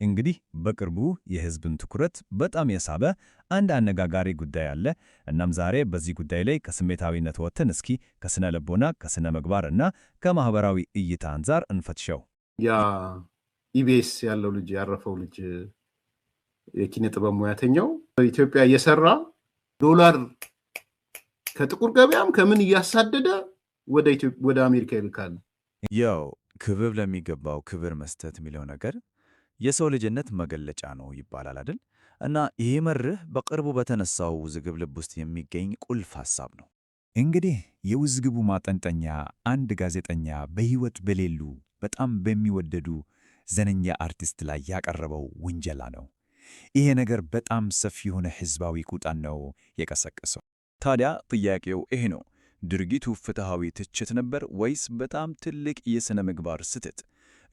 እንግዲህ በቅርቡ የሕዝብን ትኩረት በጣም የሳበ አንድ አነጋጋሪ ጉዳይ አለ። እናም ዛሬ በዚህ ጉዳይ ላይ ከስሜታዊነት ወጥተን እስኪ ከስነ ልቦና፣ ከስነ ምግባር እና ከማህበራዊ እይታ አንጻር እንፈትሸው። ያ ኢቢኤስ ያለው ልጅ ያረፈው ልጅ የኪነ ጥበብ ሙያተኛው በኢትዮጵያ እየሰራ ዶላር ከጥቁር ገበያም ከምን እያሳደደ ወደ አሜሪካ ይልካል። ያው ክብር ለሚገባው ክብር መስጠት የሚለው ነገር የሰው ልጅነት መገለጫ ነው ይባላል አይደል? እና ይሄ መርህ በቅርቡ በተነሳው ውዝግብ ልብ ውስጥ የሚገኝ ቁልፍ ሐሳብ ነው። እንግዲህ የውዝግቡ ማጠንጠኛ አንድ ጋዜጠኛ በሕይወት በሌሉ በጣም በሚወደዱ ዘነኛ አርቲስት ላይ ያቀረበው ውንጀላ ነው። ይሄ ነገር በጣም ሰፊ የሆነ ሕዝባዊ ቁጣን ነው የቀሰቀሰው። ታዲያ ጥያቄው ይሄ ነው። ድርጊቱ ፍትሐዊ ትችት ነበር ወይስ በጣም ትልቅ የሥነ ምግባር ስህተት?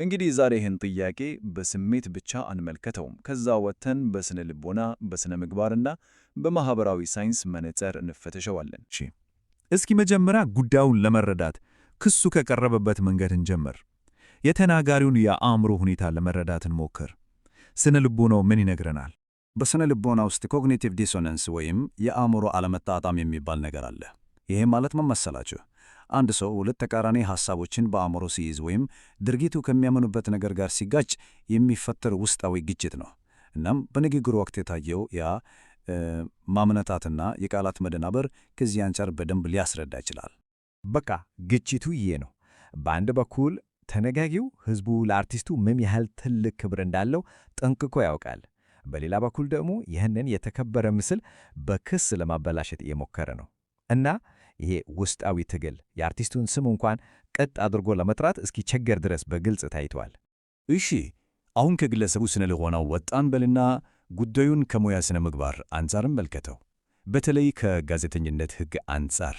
እንግዲህ ዛሬ ይህን ጥያቄ በስሜት ብቻ አንመልከተውም። ከዛ ወጥተን በስነ ልቦና፣ በስነ ምግባርና በማኅበራዊ ሳይንስ መነጽር እንፈተሸዋለን። እስኪ መጀመሪያ ጉዳዩን ለመረዳት ክሱ ከቀረበበት መንገድ እንጀምር። የተናጋሪውን የአእምሮ ሁኔታ ለመረዳት እንሞክር። ስነ ልቦናው ምን ይነግረናል? በስነ ልቦና ውስጥ ኮግኒቲቭ ዲሶናንስ ወይም የአእምሮ አለመጣጣም የሚባል ነገር አለ። ይሄ ማለት ምን መሰላችሁ? አንድ ሰው ሁለት ተቃራኒ ሐሳቦችን በአእምሮ ሲይዝ ወይም ድርጊቱ ከሚያምኑበት ነገር ጋር ሲጋጭ የሚፈጠር ውስጣዊ ግጭት ነው። እናም በንግግሩ ወቅት የታየው ያ ማመነታትና የቃላት መደናበር ከዚህ አንጻር በደንብ ሊያስረዳ ይችላል። በቃ ግጭቱ ይሄ ነው። በአንድ በኩል ተነጋጊው ሕዝቡ ለአርቲስቱ ምን ያህል ትልቅ ክብር እንዳለው ጠንቅቆ ያውቃል። በሌላ በኩል ደግሞ ይህንን የተከበረ ምስል በክስ ለማበላሸት እየሞከረ ነው። እና ይሄ ውስጣዊ ትግል የአርቲስቱን ስም እንኳን ቀጥ አድርጎ ለመጥራት እስኪቸገር ድረስ በግልጽ ታይቷል። እሺ፣ አሁን ከግለሰቡ ስነ ልቦናው ወጣን በልና ጉዳዩን ከሙያ ስነ ምግባር አንጻር እንመልከተው። በተለይ ከጋዜጠኝነት ሕግ አንጻር